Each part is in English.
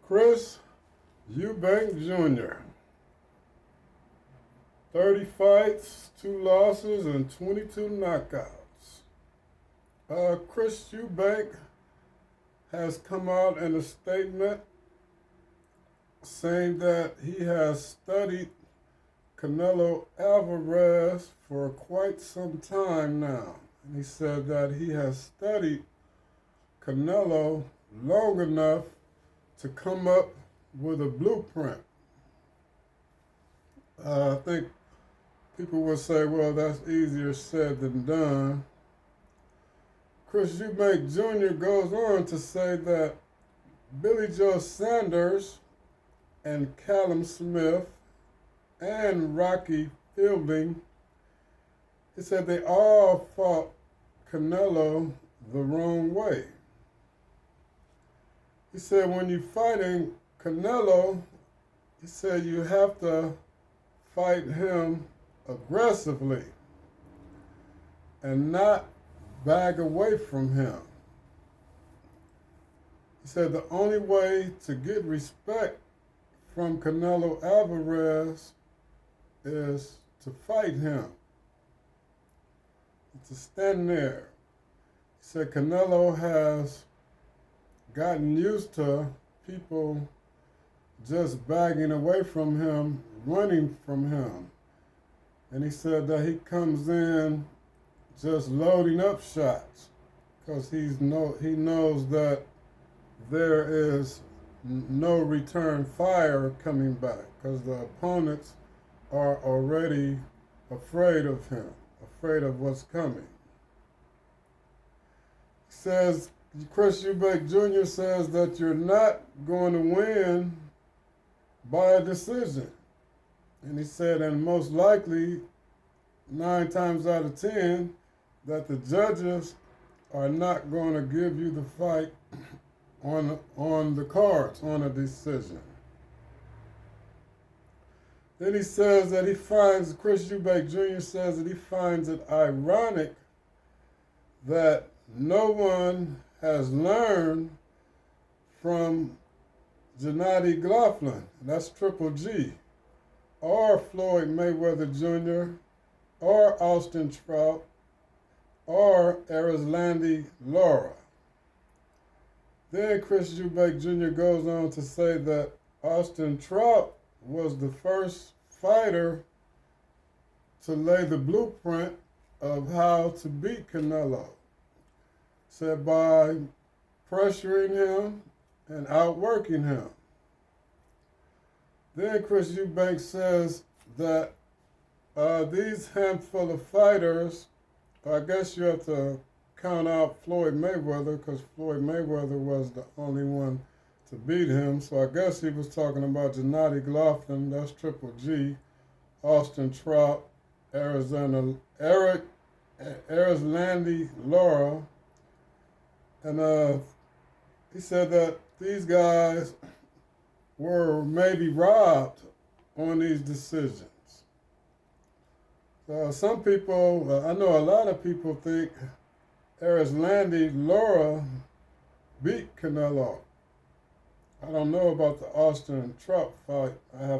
Chris EUBANK Jr. 30 fights, 2 losses, and 22 knockouts. Chris EUBANK has come out in a statement saying that he has studied Canelo Alvarez for quite some time now. And he said that he has studied Canelo long enough to come up with a blueprint. I think people will say, well, that's easier said than done. Chris EUBANK Jr. goes on to say that Billy Joe Saunders and Callum Smith and Rocky Fielding, he said they all fought Canelo the wrong way. He said when you're fighting Canelo, he said you have to fight him aggressively and not back away from him. He said the only way to get respect from Canelo Alvarez is to fight him, to stand there. He said Canelo has gotten used to people just backing away from him, running from him. And he said that he comes in just loading up shots because he knows that there is no return fire coming back because the opponents are already afraid of him, afraid of what's coming. He says, Chris EUBANK Jr. says that you're not going to win by a decision. And he said, and most likely, 9 times out of 10, that the judges are not going to give you the fight on the cards, on a decision. Then he says that Chris EUBANK Jr. says that he finds it ironic that no one has learned from Gennady Golovkin, that's Triple G, or Floyd Mayweather Jr., or Austin Trout, or Erislandy Lara. Then Chris EUBANK Jr. goes on to say that Austin Trout was the first fighter to lay the blueprint of how to beat Canelo. Said by pressuring him and outworking him. Then Chris EUBANK says that these handful of fighters, I guess you have to count out Floyd Mayweather because Floyd Mayweather was the only one to beat him. So I guess he was talking about Gennady Golovkin, that's Triple G, Austin Trout, Erislandy Lara. And he said that these guys were maybe robbed on these decisions. Some people, I know a lot of people think Erislandy Lara beat Canelo. I don't know about the Austin Trout fight. I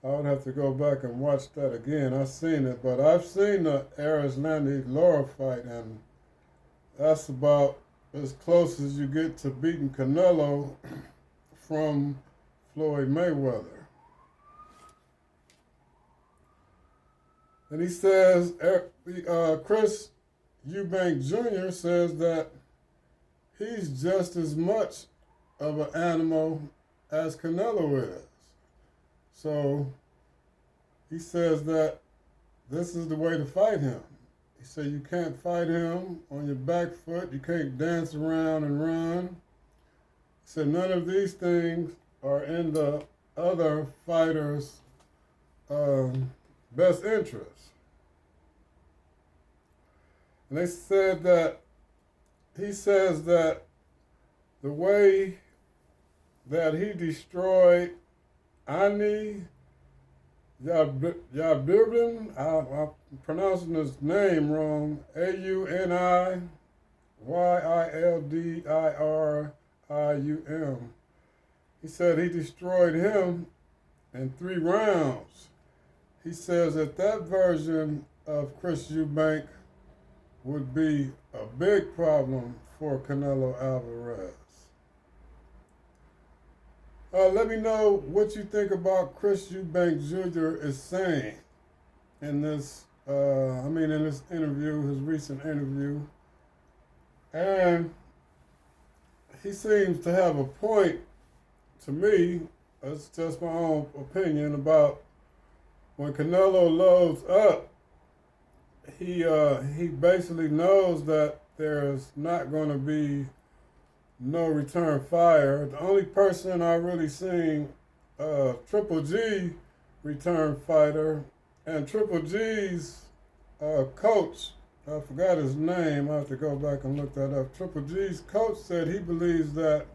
would have to go back and watch that again. I've seen it, but I've seen the Erislandy Lara fight, and that's about as close as you get to beating Canelo from Floyd Mayweather. And he says, Chris EUBANK Jr. says that he's just as much of an animal as Canelo is. So he says that this is the way to fight him. He said you can't fight him on your back foot. You can't dance around and run. He said none of these things are in the other fighter's best interest. And they said that he says that the way that he destroyed Ani Yabirban, I'm pronouncing his name wrong, Auniyldirim. He said he destroyed him in 3 rounds. He says that version of Chris Eubank would be a big problem for Canelo Alvarez. Let me know what you think about Chris Eubank Jr. is saying in this, in this interview, his recent interview. And he seems to have a point to me. It's just my own opinion about when Canelo loads up, he basically knows that there's not going to be no return fire. The only person I really seen Triple G return fighter, and Triple G's coach, I forgot his name, I have to go back and look that up. Triple G's coach said he believes that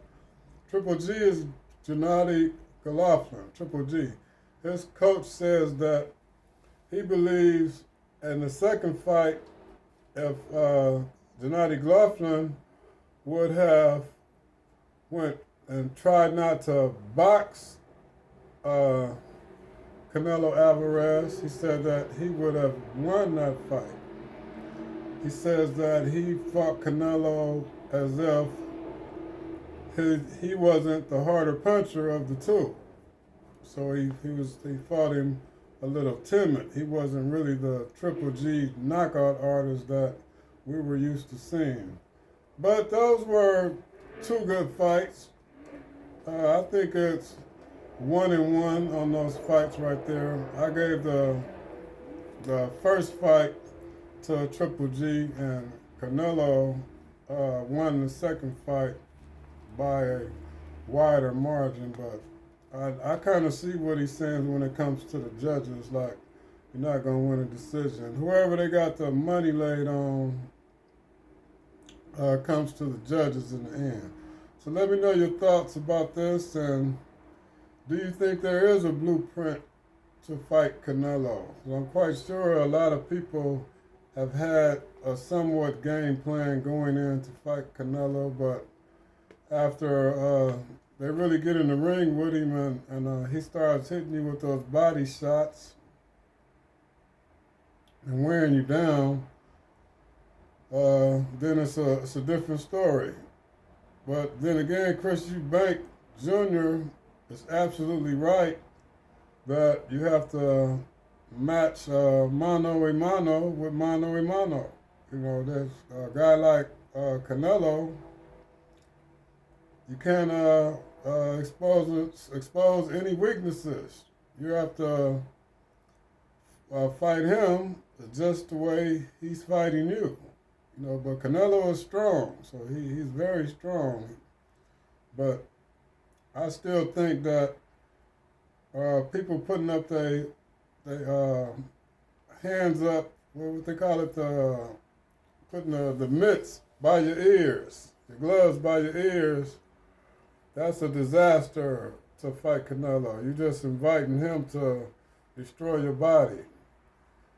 Triple G is Gennady Golovkin, Triple G. His coach says that he believes in the second fight, if Gennady Golovkin would have went and tried not to box Canelo Alvarez, he said that he would have won that fight. He says that he fought Canelo as if he wasn't the harder puncher of the two. So he fought him a little timid. He wasn't really the Triple G knockout artist that we were used to seeing. But those were 2 good fights. I think it's 1-1 on those fights right there. I gave the first fight to Triple G, and Canelo won the second fight by a wider margin, but I kind of see what he's saying when it comes to the judges. Like, you're not going to win a decision. Whoever they got the money laid on comes to the judges in the end. So let me know your thoughts about this, and do you think there is a blueprint to fight Canelo? Well, I'm quite sure a lot of people have had a somewhat game plan going in to fight Canelo, but after they really get in the ring with him and he starts hitting you with those body shots and wearing you down, then it's a different story. But then again, Chris Eubank Jr. is absolutely right that you have to match mano a mano with mano a mano. You know, there's a guy like Canelo, you can't expose any weaknesses. You have to fight him just the way he's fighting you. You know, but Canelo is strong, so he's very strong. But I still think that people putting up their hands up, what they call it, putting the mitts by your ears, the gloves by your ears, that's a disaster to fight Canelo. You're just inviting him to destroy your body.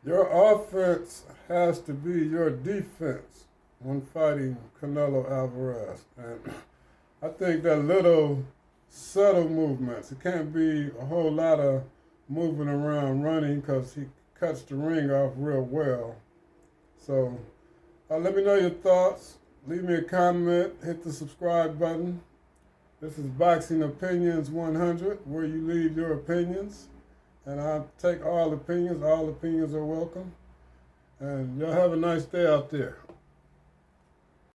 Your offense has to be your defense when fighting Canelo Alvarez. And I think that little subtle movements, it can't be a whole lot of moving around running, because he cuts the ring off real well. So let me know your thoughts. Leave me a comment, hit the subscribe button. This is Boxing Opinions 100, where you leave your opinions. And I take all opinions are welcome. And y'all have a nice day out there.